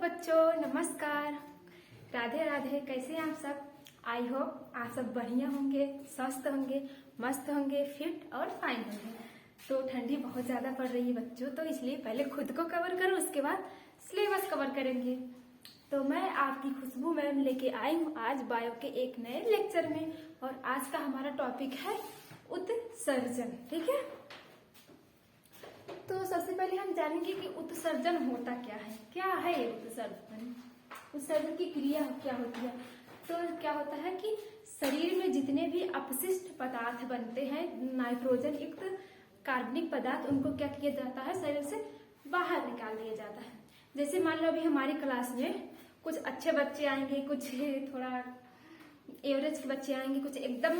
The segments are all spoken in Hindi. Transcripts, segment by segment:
बच्चों, नमस्कार। राधे राधे। कैसे हैं आप सब? आई होप आप सब बढ़िया होंगे, स्वस्थ होंगे, मस्त होंगे, फिट और फाइन होंगे। तो ठंडी बहुत ज़्यादा पड़ रही है बच्चों, तो इसलिए पहले खुद को कवर करो, उसके बाद सिलेबस कवर करेंगे। तो मैं आपकी खुशबू मैम लेके आई हूँ आज बायो के एक नए लेक्चर में, और आज का हमारा टॉपिक है उत्सर्जन। ठीक है, तो सबसे पहले हम जानेंगे कि उत्सर्जन होता क्या है ये उत्सर्जन। उत्सर्जन की क्रिया क्या होती है? तो क्या होता है कि शरीर में जितने भी अपशिष्ट पदार्थ बनते हैं, नाइट्रोजन युक्त कार्बनिक पदार्थ, उनको क्या किया जाता है, शरीर से बाहर निकाल दिया जाता है। जैसे मान लो अभी हमारी क्लास में कुछ अच्छे बच्चे आएंगे, कुछ थोड़ा एवरेज के बच्चे आएंगे, कुछ एकदम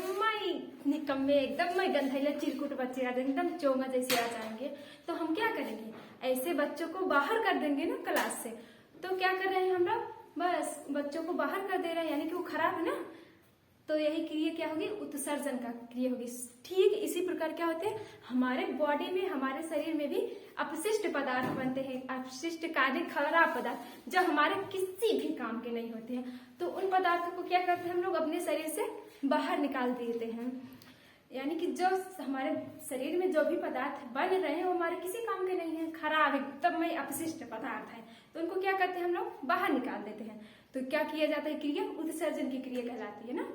निकम्मे, एकदम गंधैले चिरकुट बच्चे आ जाएंगे, एकदम चोंगा जैसे आ जाएंगे। तो हम क्या करेंगे, ऐसे बच्चों को बाहर कर देंगे ना क्लास से। तो क्या कर रहे हैं हम लोग, बस बच्चों को बाहर कर दे रहे हैं, यानी कि वो खराब है ना। तो यही क्रिया क्या होगी, उत्सर्जन का क्रिया होगी। ठीक इसी प्रकार क्या होते हैं, हमारे बॉडी में, हमारे शरीर में भी अपशिष्ट पदार्थ बनते हैं, अपशिष्ट कार्य खराब पदार्थ जो हमारे किसी भी काम के नहीं होते हैं। तो उन पदार्थों को क्या करते हैं हम लोग, अपने शरीर से बाहर निकाल देते हैं। यानी कि जो हमारे शरीर में जो भी पदार्थ बन रहे हैं वो हमारे किसी काम के नहीं है, खराब एकदम में अपशिष्ट पदार्थ है, तो उनको क्या करते हैं हम लोग, बाहर निकाल देते हैं। तो क्या किया जाता है, क्रिया उत्सर्जन की क्रिया कहलाती है ना।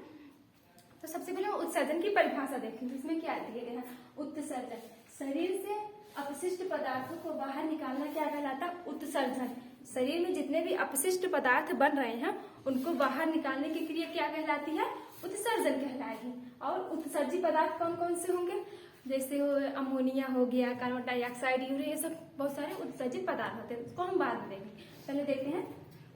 तो सबसे पहले हम उत्सर्जन की परिभाषा देखेंगे। इसमें क्या दिया गया है, उत्सर्जन शरीर से अपशिष्ट पदार्थों को बाहर निकालना क्या कहलाता है, उत्सर्जन। शरीर में जितने भी अपशिष्ट पदार्थ बन रहे हैं उनको बाहर निकालने की क्रिया क्या कहलाती है, उत्सर्जन कहलाएगी। और उत्सर्जी पदार्थ कौन कौन से होंगे, जैसे अमोनिया हो गया, कार्बन डाइऑक्साइड, यूरिया, ये सब बहुत सारे उत्सर्जित पदार्थ होते हैं। उसको हम बाद में देखेंगे। पहले देखते हैं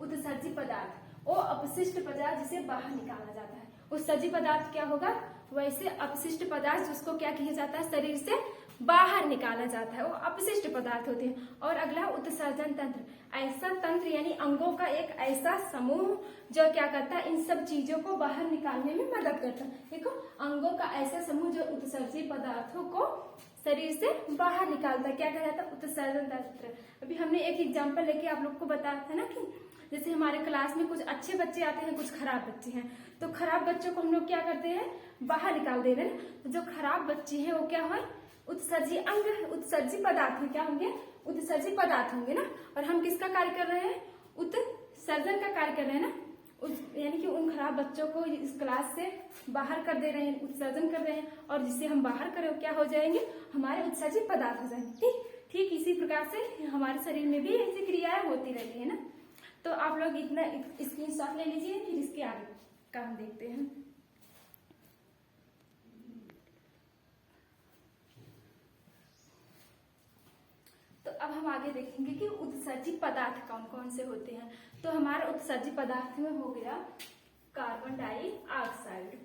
उत्सर्जी पदार्थ, वो अपशिष्ट पदार्थ जिसे बाहर निकाला जाता है। उत्सर्जी पदार्थ क्या होगा, वैसे अपशिष्ट पदार्थ जिसको क्या किया जाता है, शरीर से बाहर निकाला जाता है, वो अपशिष्ट पदार्थ होते हैं। और अगला उत्सर्जन तंत्र, ऐसा तंत्र यानी अंगों का एक ऐसा समूह जो क्या करता है, इन सब चीजों को बाहर निकालने में मदद करता है। देखो, अंगों का ऐसा समूह जो उत्सर्जी पदार्थों को शरीर से बाहर निकालता है, क्या कहलाता है, उत्सर्जन तंत्र। अभी हमने एक एग्जाम्पल लेके आप लोग को बताया था ना कि जैसे हमारे क्लास में कुछ अच्छे बच्चे आते हैं, कुछ खराब बच्चे हैं। तो खराब बच्चों को हम लोग क्या करते हैं, बाहर निकाल दे रहे हैं। तो जो खराब बच्चे हैं वो क्या है, उत्सर्जी अंग, उत्सर्जी पदार्थ क्या होंगे, उत्सर्जी पदार्थ होंगे ना। और हम किसका कार्य कर रहे हैं, उत्सर्जन का कार्य कर रहे हैं ना। यानी कि उन खराब बच्चों को इस क्लास से बाहर कर दे रहे हैं, उत्सर्जन कर रहे हैं। और जिससे हम बाहर करें क्या हो जाएंगे, हमारे उत्सर्जी पदार्थ हो जाएंगे। ठीक इसी प्रकार से हमारे शरीर में भी ऐसी क्रियाएं होती रहती है ना। तो आप लोग इतना स्क्रीनशॉट ले लीजिए, फिर इसके आगे का हम देखते हैं। तो अब हम आगे देखेंगे कि उत्सर्जी पदार्थ कौन कौन से होते हैं। तो हमारा उत्सर्जी पदार्थ में हो गया कार्बन डाइऑक्साइड,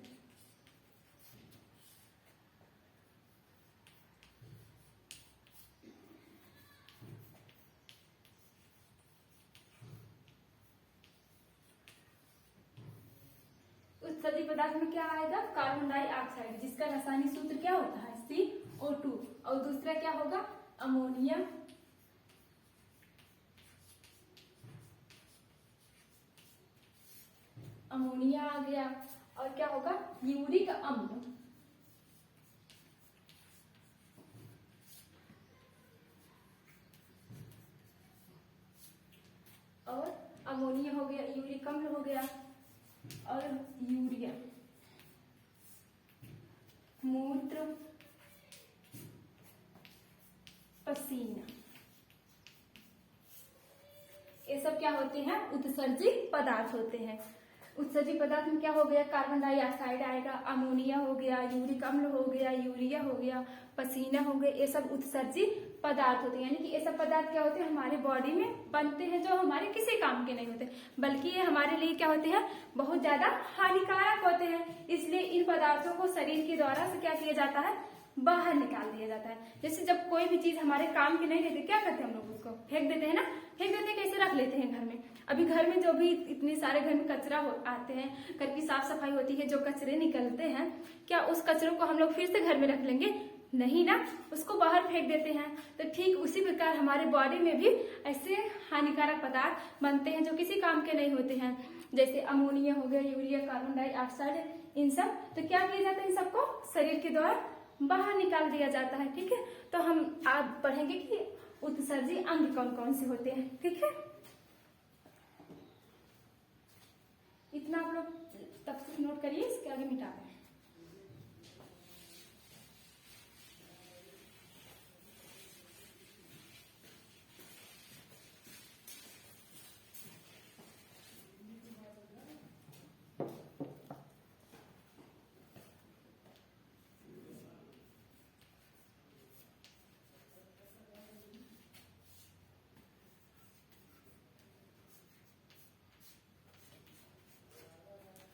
उत्सर्जी पदार्थ में क्या आएगा, कार्बन डाइऑक्साइड, जिसका रासायनिक सूत्र क्या होता है, CO2। और दूसरा क्या होगा, अमोनिया, अमोनिया आ गया। और क्या होगा, यूरिक अम्ल। और अमोनिया हो गया, यूरिक अम्ल हो गया, और यूरिया, मूत्र, पसीना, ये सब क्या होते हैं, उत्सर्जी पदार्थ होते हैं। उत्सर्जी पदार्थ में क्या हो गया, कार्बन डाइऑक्साइड आएगा, अमोनिया हो गया, यूरिक अम्ल हो गया, यूरिया हो गया, पसीना हो गया, ये सब उत्सर्जी पदार्थ होते हैं। यानी कि ये सब पदार्थ क्या होते हैं, हमारे बॉडी में बनते हैं, जो हमारे किसी काम के नहीं होते, बल्कि ये हमारे लिए क्या होते हैं, बहुत ज्यादा हानिकारक होते हैं। इसलिए इन पदार्थों को शरीर के द्वारा से क्या किया जाता है, बाहर निकाल दिया जाता है। जैसे जब कोई भी चीज हमारे काम की नहीं रहती, क्या करते हैं हम लोग, उसको फेंक देते हैं ना। फेंक देते हैं, कैसे रख लेते हैं घर में। अभी घर में जो भी इतने सारे घर में कचरा आते हैं, घर की साफ सफाई होती है, जो कचरे निकलते हैं, क्या उस कचरों को हम लोग फिर से घर में रख लेंगे, नहीं ना, उसको बाहर फेंक देते हैं। तो ठीक उसी प्रकार हमारे बॉडी में भी ऐसे हानिकारक पदार्थ बनते हैं जो किसी काम के नहीं होते हैं, जैसे अमोनिया हो गया, यूरिया, कार्बन डाइऑक्साइड, इन सब। तो क्या किया जाता है, इन सबको शरीर के द्वारा बाहर निकाल दिया जाता है। ठीक है, तो हम आज पढ़ेंगे कि उत्सर्जी अंग कौन कौन से होते हैं। ठीक है, इतना आप लोग तब तक नोट करिए, इसके आगे मिटा दें।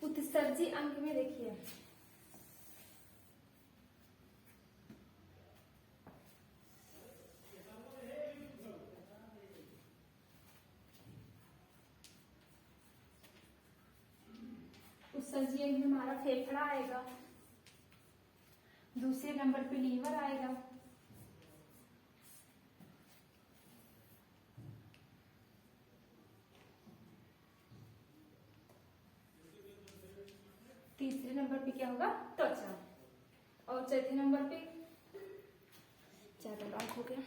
उत्सर्जी अंग में देखिए, उत्सर्जी अंग में हमारा फेफड़ा आएगा, दूसरे नंबर पे लीवर आएगा, तीसरे नंबर पे क्या होगा, त्वचा, और चौथे नंबर पे ज्यादा लॉन्ग हो गया,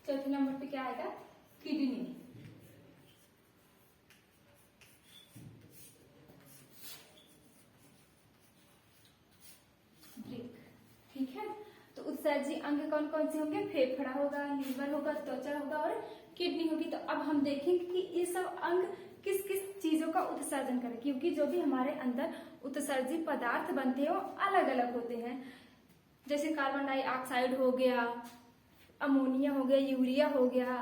चौथे नंबर पे क्या आएगा, किडनी। ठीक है, तो उत्सर्जी अंग कौन कौन से होंगे, फेफड़ा होगा, लीवर होगा, त्वचा होगा और किडनी होगी। तो अब हम देखेंगे कि ये सब अंग किस किस चीजों का उत्सर्जन करें, क्योंकि जो भी हमारे अंदर उत्सर्जी पदार्थ बनते हैं वो अलग अलग होते हैं। जैसे कार्बन डाइऑक्साइड हो गया, अमोनिया हो गया, यूरिया हो गया,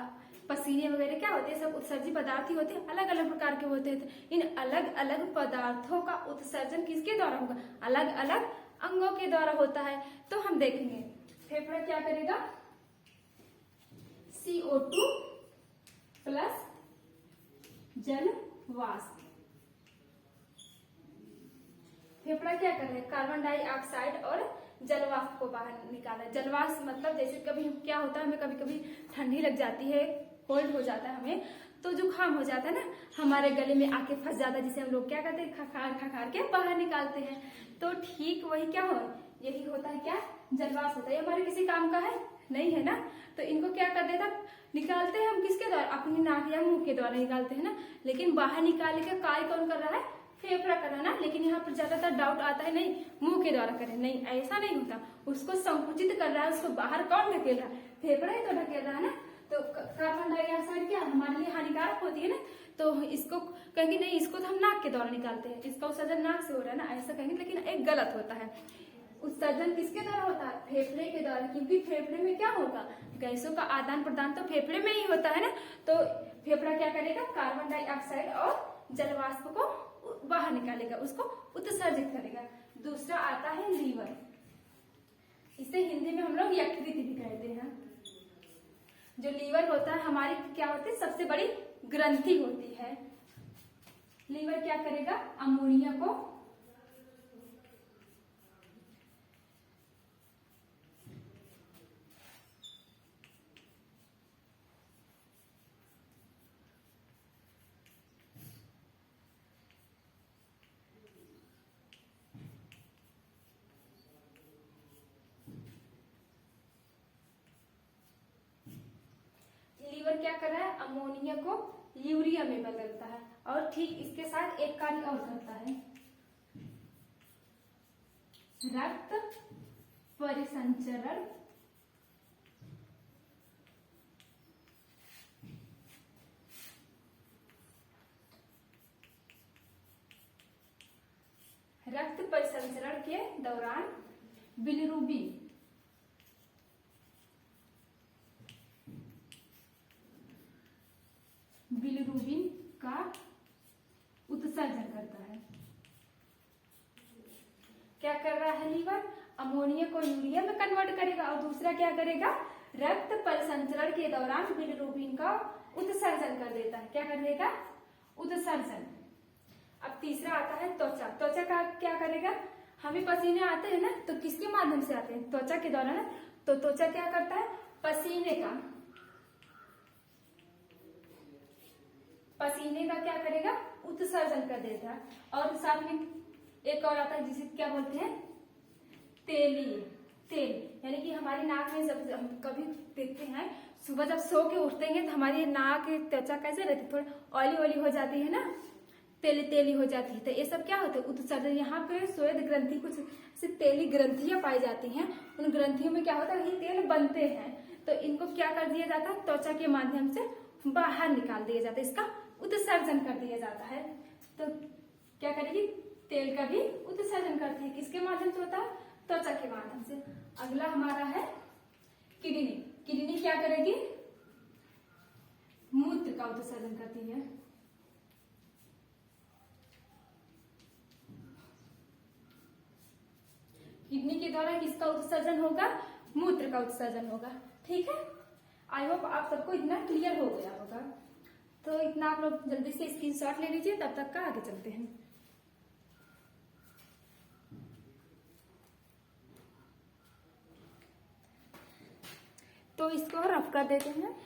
पसीने वगैरह क्या होते हैं, सब उत्सर्जी पदार्थ ही होते हैं, अलग अलग प्रकार के होते हैं। तो इन अलग अलग पदार्थों का उत्सर्जन किसके द्वारा होगा, अलग अलग अंगों के द्वारा होता है। तो हम देखेंगे फेफड़ा क्या करेगा, CO2 प्लस जल वाष्प। फेफड़ा क्या कर रहे हैं, कार्बन डाइऑक्साइड और जलवाष्प को बाहर निकाला। जलवाष्प मतलब जैसे कभी क्या होता है, हमें कभी कभी ठंडी लग जाती है, कोल्ड हो जाता है हमें, तो जुकाम हो जाता है ना, हमारे गले में आके फंस जाता है, जिसे हम लोग क्या करते हैं, खखार खखार के बाहर निकालते हैं। तो ठीक वही क्या हो, यही होता है, क्या जलवाष्प होता है। ये हमारे किसी काम का है नहीं है ना, तो इनको क्या कर देता, निकालते हैं हम किसके द्वारा, अपनी नाक या मुंह के द्वारा निकालते हैं ना, लेकिन बाहर निकालने का कार्य कौन कर रहा है, फेफड़ा कर रहा है ना। लेकिन यहाँ पर ज्यादातर डाउट आता है, नहीं मुंह के द्वारा करें, नहीं ऐसा नहीं होता, उसको संकुचित कर रहा है, उसको बाहर कौन ढकेल रहा है, फेफड़ा ही तो ढकेल रहा है ना। तो कार्बन डाइऑक्साइड क्या हमारे लिए हानिकारक होती है ना, तो इसको कहेंगे नहीं, इसको तो हम नाक के द्वारा निकालते हैं, इसका उत्सर्जन नाक से हो रहा है ना, ऐसा कहेंगे, लेकिन एक गलत होता है। उत्सर्जन किसके द्वारा होता है, फेफड़े के द्वारा, क्योंकि फेफड़े में क्या होगा, गैसों का आदान प्रदान तो फेफड़े में ही होता है ना। तो फेफड़ा क्या करेगा, कार्बन डाइऑक्साइड और जलवाष्प को बाहर निकालेगा, उसको उत्सर्जित करेगा। दूसरा आता है लीवर, इसे हिंदी में हम लोग यकृत भी कहते हैं। जो लीवर होता है हमारी क्या होती है, सबसे बड़ी ग्रंथि होती है। लीवर क्या करेगा, अमोनिया को क्या कर रहा है, अमोनिया को यूरिया में बदलता है, और ठीक इसके साथ एक कार्य और करता है, रक्त परिसंचरण रक्त परिसंचरण के दौरान बिलिरुबिन का उत्सर्जन करता है। क्या कर रहा है लीवर, अमोनिया को यूरिया में कन्वर्ट करेगा, और दूसरा क्या करेगा, रक्त परिसंचरण के दौरान बिलिरुबिन का उत्सर्जन कर देता है। क्या कर देगा? उत्सर्जन। अब तीसरा आता है त्वचा। त्वचा का क्या करेगा? हमें पसीने आते हैं ना, तो किसके माध्यम से आते हैं? त्वचा के द्वारा ना। तो त्वचा क्या करता है? पसीने का क्या करेगा? उत्सर्जन कर देता है। और साथ में एक और आता है जिसे क्या बोलते हैं? तेल। यानी कि हमारी नाक में जब हम कभी देखते हैं, सुबह जब सो के उठते हैं तो हमारी नाक त्वचा कैसे रहती है? थोड़ी ऑयली हो जाती है ना, तेली हो जाती है। तो ये सब क्या होता है? उत्सर्जन। यहाँ पे श्वेत ग्रंथि, कुछ ऐसे तेली ग्रंथियां पाई जाती हैं। उन ग्रंथियों में क्या होता है? ये तेल बनते हैं। तो इनको क्या कर दिया जाता है? त्वचा के माध्यम से बाहर निकाल दिया जाता है, इसका उत्सर्जन कर दिया जाता है। तो क्या करेगी? तेल का भी उत्सर्जन करती है। किसके माध्यम से होता है? त्वचा के माध्यम से। अगला हमारा है किडनी। किडनी क्या करेगी? मूत्र का उत्सर्जन करती है। किडनी के द्वारा किसका उत्सर्जन होगा? मूत्र का उत्सर्जन होगा। ठीक है, आई होप आप सबको इतना क्लियर हो गया होगा। तो इतना आप लोग जल्दी से स्क्रीनशॉट ले लीजिए, तब तक का आगे चलते हैं। तो इसको रफ कर देते हैं।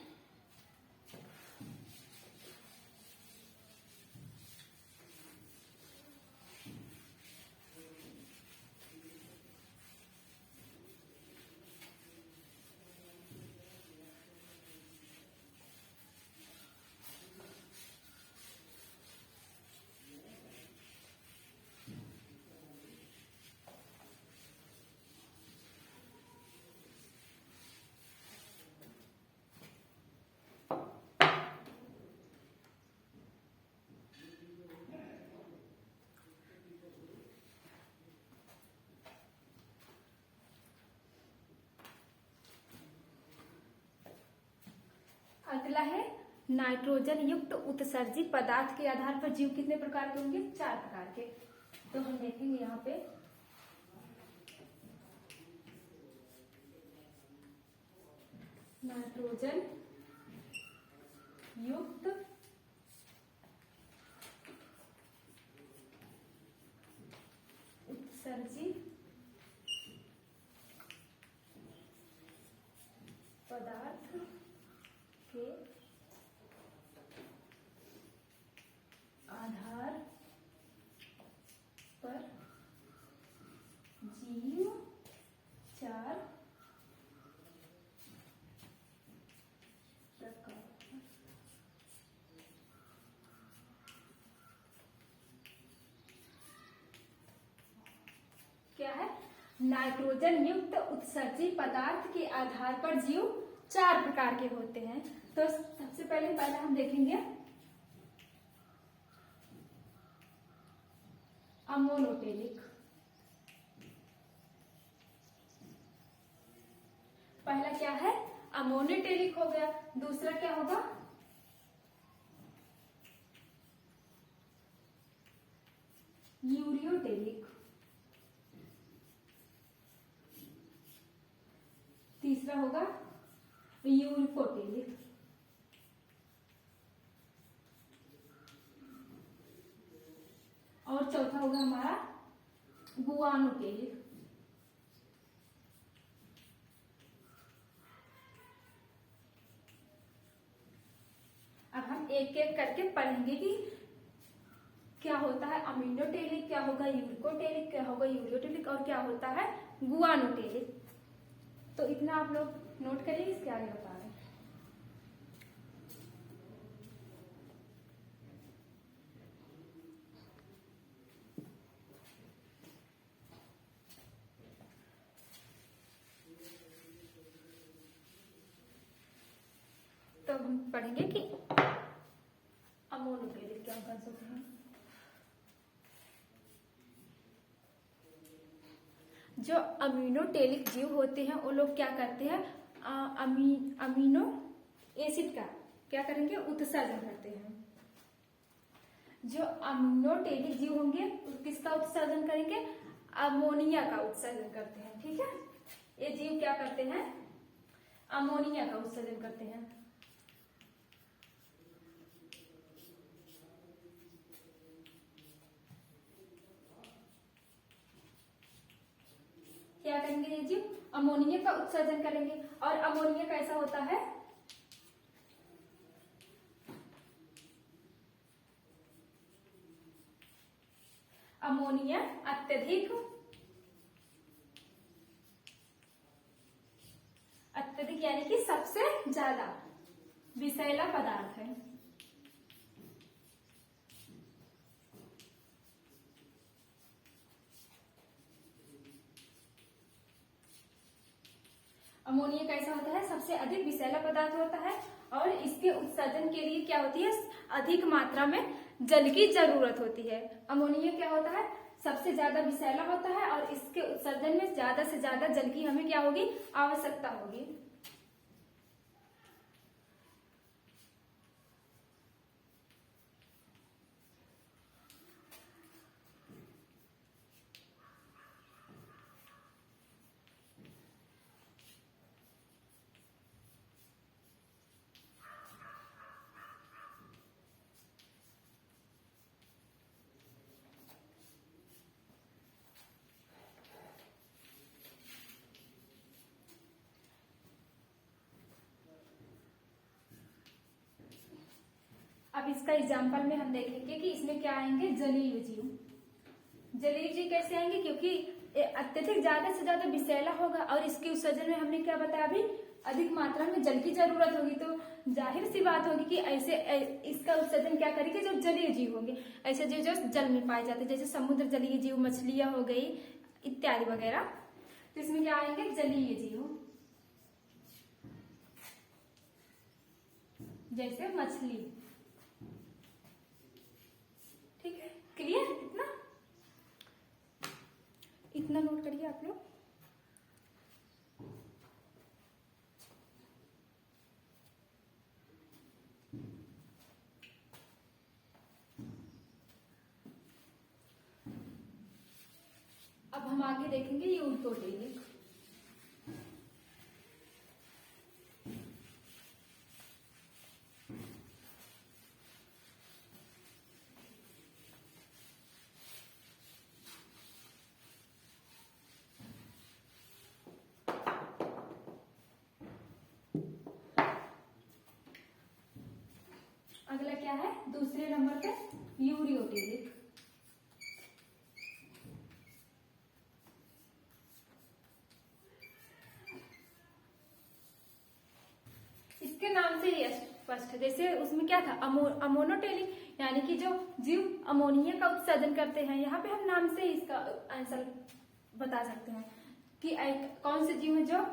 अगला है नाइट्रोजन युक्त उत्सर्जी पदार्थ के आधार पर जीव कितने प्रकार के होंगे? 4 प्रकार के। तो हम देखेंगे यहाँ पे नाइट्रोजन युक्त उत्सर्जी पदार्थ के आधार पर जीव 4 प्रकार। क्या है? नाइट्रोजन युक्त उत्सर्जी पदार्थ के आधार पर जीव 4 प्रकार के होते हैं। तो सबसे पहले हम देखेंगे अमोनोटेलिक। पहला क्या है? अमोनोटेलिक हो गया। दूसरा क्या होगा? यूरियोटेलिक। तीसरा होगा यूरिकोटेलिक। और चौथा होगा हमारा गुआनोटेलिक। अब हम एक एक करके पढ़ेंगे कि क्या होता है अमीनोटेलिक, क्या होगा यूरिकोटेलिक, क्या होगा यूरियोटेलिक और क्या होता है गुआनोटेलिक। तो इतना आप लोग नोट करिए, इसके आगे बता रहे हैं। तो हम पढ़ेंगे कि अमोनोटेलिक क्या कर सकते हैं। जो अमीनोटेलिक जीव होते हैं वो लोग क्या करते हैं? अमीनो एसिड का क्या करेंगे? उत्सर्जन करते हैं। जो अमीनोटेलिक जीव होंगे किसका उत्सर्जन करेंगे? अमोनिया का उत्सर्जन करते हैं। ठीक है, ये जीव क्या करते हैं? अमोनिया का उत्सर्जन करते हैं। क्या करेंगे ये जीव? अमोनिया का उत्सर्जन करेंगे। और अमोनिया कैसा होता है? अमोनिया अत्यधिक यानी कि सबसे ज्यादा विषैला पदार्थ है। अमोनिया कैसा होता है? सबसे अधिक विषैला पदार्थ होता है और इसके उत्सर्जन के लिए क्या होती है? अधिक मात्रा में जल की जरूरत होती है। अमोनिया क्या होता है? सबसे ज्यादा विषैला होता है और इसके उत्सर्जन में ज्यादा से ज्यादा जल की हमें क्या होगी? आवश्यकता होगी। अब इसका एग्जाम्पल में हम देखेंगे कि इसमें क्या आएंगे? जलीय जीव। जलीय जीव कैसे आएंगे? क्योंकि अत्यधिक ज्यादा से ज्यादा विषैला होगा और इसके उत्सर्जन में हमने क्या बताया अभी? अधिक मात्रा में जल की जरूरत होगी। तो जाहिर सी बात होगी कि ऐसे इसका उत्सर्जन क्या करेंगे? जो जलीय जीव होंगे, ऐसे जीव जो जल में पाए जाते हैं, जैसे समुद्र जलीय जीव, मछलियां हो गई इत्यादि वगैरह। तो इसमें क्या आएंगे? जलीय जीव, जैसे मछली। ठीक है, क्लियर? इतना नोट करिए आप लोग। अब हम आगे देखेंगे यूरोटेलिक। अगला क्या है? दूसरे नंबर पे यूरियोटेलिक। इसके नाम से ही स्पष्ट है। जैसे उसमें क्या था? अमोनोटेलिक, यानी कि जो जीव अमोनिया का उत्सर्जन करते हैं। यहाँ पे हम नाम से ही इसका आंसर बता सकते हैं कि कौन से जीव है जो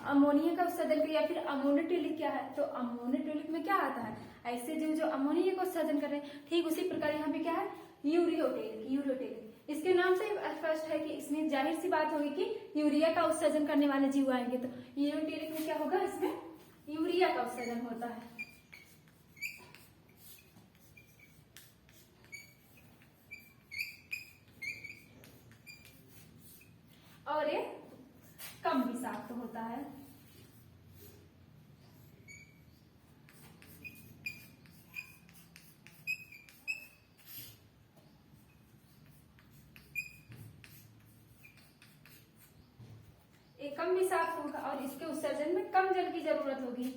अमोनिया का उत्सर्जन करे, या फिर अमोनोटेलिक क्या है? तो अमोनोटेलिक में क्या आता है? ऐसे जीव जो अमोनिया को उत्सर्जन कर रहे हैं। ठीक उसी प्रकार यहाँ पे क्या है? यूरियोटेलिक। इसके नाम से स्पष्ट है कि इसमें जाहिर सी बात होगी कि यूरिया का उत्सर्जन करने वाले जीव आएंगे। तो यूरियोटेलिक में क्या होगा? इसमें यूरिया का उत्सर्जन होता है। और ये कम विषाक्त होता है। ये कम विषाक्त होगा और इसके उत्सर्जन में कम जल की जरूरत होगी।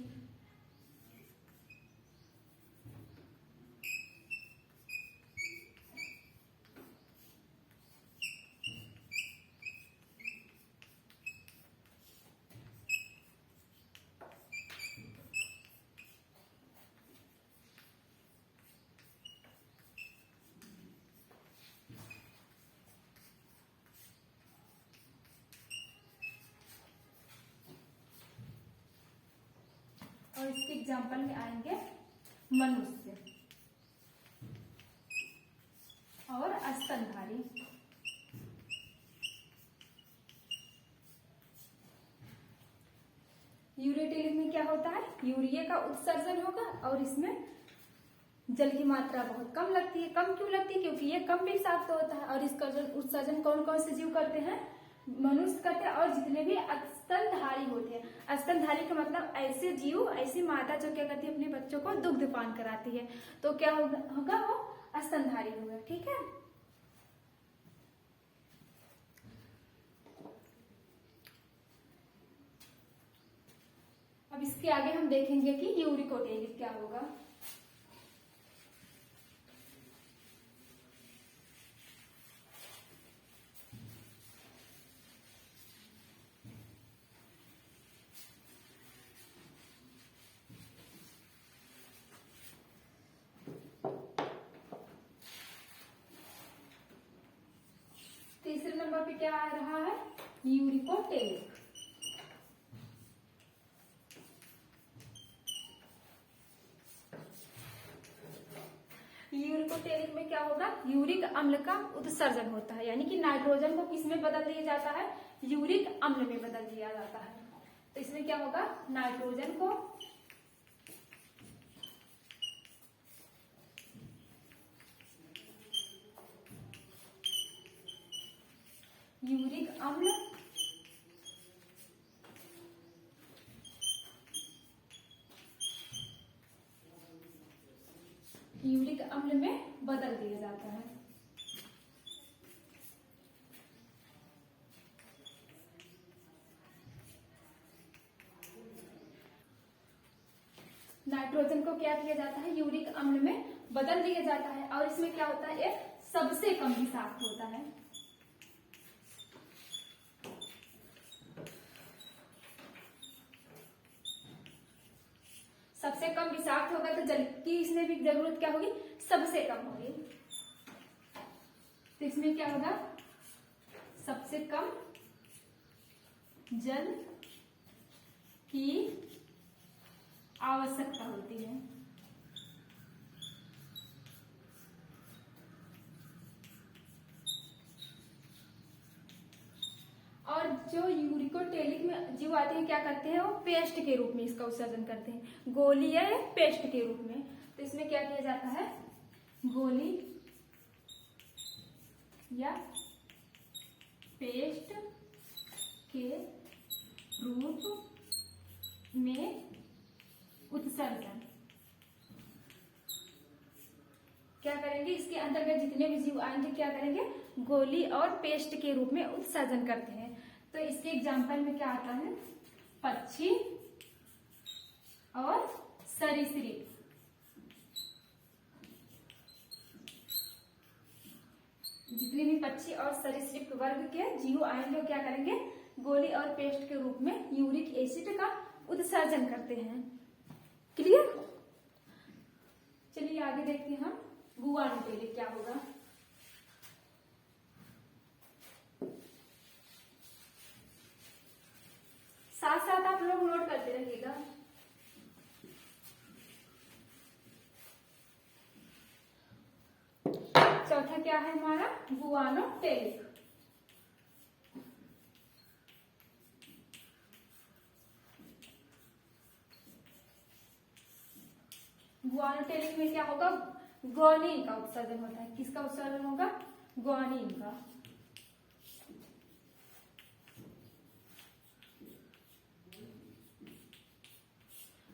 और इसके एग्जाम्पल में आएंगे मनुष्य और स्तनधारी। यूरियोटेलिक में क्या होता है? यूरिया का उत्सर्जन होगा और इसमें जल की मात्रा बहुत कम लगती है। कम क्यों लगती है? क्योंकि ये कम विषाक्त होता है। और इसका उत्सर्जन कौन कौन से जीव करते हैं? मनुष्य करते हैं और जितने भी स्तनधारी होते हैं। स्तनधारी का मतलब ऐसे जीव, ऐसी माता जो क्या करती है अपने बच्चों को दुग्धपान कराती है, तो क्या होगा वो स्तनधारी होगा। ठीक है, अब इसके आगे हम देखेंगे कि यूरिकोटेलिक क्या होगा। तीसरे नंबर पे क्या आ रहा है, यूरिकोटेलिक। यूरिकोटेलिक में क्या होगा, यूरिक अम्ल का उत्सर्जन होता है, यानी कि नाइट्रोजन को किस में बदल दिया जाता है, यूरिक अम्ल में बदल दिया जाता है। तो इसमें क्या होगा, नाइट्रोजन को यूरिक अम्ल में बदल दिया जाता है। नाइट्रोजन को क्या किया जाता है, यूरिक अम्ल में बदल दिया जाता है, और इसमें क्या होता है, ये सबसे कम विषाक्त होता है। सबसे कम विषाक्त होगा तो जल की इसमें भी जरूरत क्या होगी, सबसे कम होगी। तो इसमें क्या होगा, सबसे कम जल की आवश्यकता होती है। और जो यूरिकोटेलिक में जीव आते हैं क्या करते हैं, वो पेस्ट के रूप में इसका उत्सर्जन करते हैं, गोली या पेस्ट के रूप में। तो इसमें क्या किया जाता है, गोली या पेस्ट के रूप में उत्सर्जन क्या करेंगे, इसके अंतर्गत जितने भी जीव आएंगे क्या करेंगे, गोली और पेस्ट के रूप में उत्सर्जन करते हैं। तो इसके एग्जाम्पल में क्या आता है, पक्षी और सरीसृप। जितने भी पक्षी और सरीसृप वर्ग के जीव आएंगे वो क्या करेंगे, गोली और पेस्ट के रूप में यूरिक एसिड का उत्सर्जन करते हैं। क्लियर, चलिए आगे देखते हैं हम गुआनोटेलिक क्या होगा। साथ साथ आप लोग नोट करते रहिएगा। चौथा क्या है हमारा, गुआनोटेलिक। गुआनोटेलिक में क्या होगा, ग्वानिन का उत्सर्जन होता है। किसका उत्सर्जन होगा, ग्वानिन का।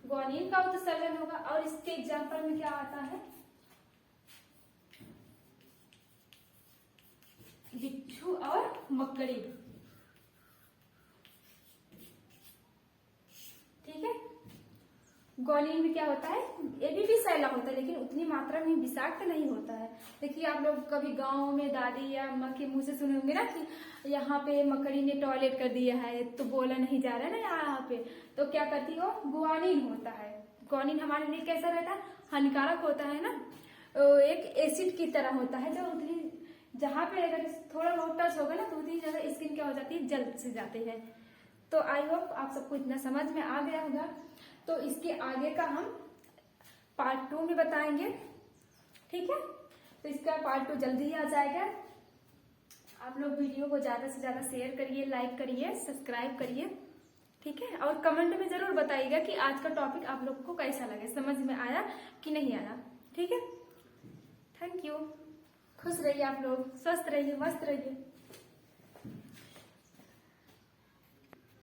ग्वानिन का उत्सर्जन होगा। और इसके एग्जाम्पल में क्या आता है, बिच्छू और मकड़ी। ठीक है, ग्वानिन में क्या होता है, ये भी विषैला होता है लेकिन उतनी मात्रा में विषाक्त नहीं होता है। देखिए आप लोग कभी गांव में दादी या माँ के मुंह से सुने होंगे ना कि यहाँ पे मकड़ी ने टॉयलेट कर दिया है तो बोला नहीं जा रहा है ना यहाँ पे, तो क्या करती हो, ग्वानिन होता है। ग्वानिन हमारे लिए कैसा रहता है, हानिकारक होता है ना, एक एसिड की तरह होता है जो उतनी जहाँ पे अगर थोड़ा बहुत टच होगा ना तो उतनी ज्यादा स्किन क्या हो जाती है, जल से जाते हैं। तो आई होप आप सबको इतना समझ में आ गया होगा। तो इसके आगे का हम पार्ट 2 में बताएंगे। ठीक है, तो इसका पार्ट 2 जल्दी ही आ जाएगा। आप लोग वीडियो को ज्यादा से ज्यादा शेयर करिए, लाइक करिए, सब्सक्राइब करिए। ठीक है, और कमेंट में जरूर बताइएगा कि आज का टॉपिक आप लोग को कैसा लगे, समझ में आया कि नहीं आया। ठीक है, थैंक यू। खुश रहिए आप लोग, स्वस्थ रहिए, मस्त रहिए।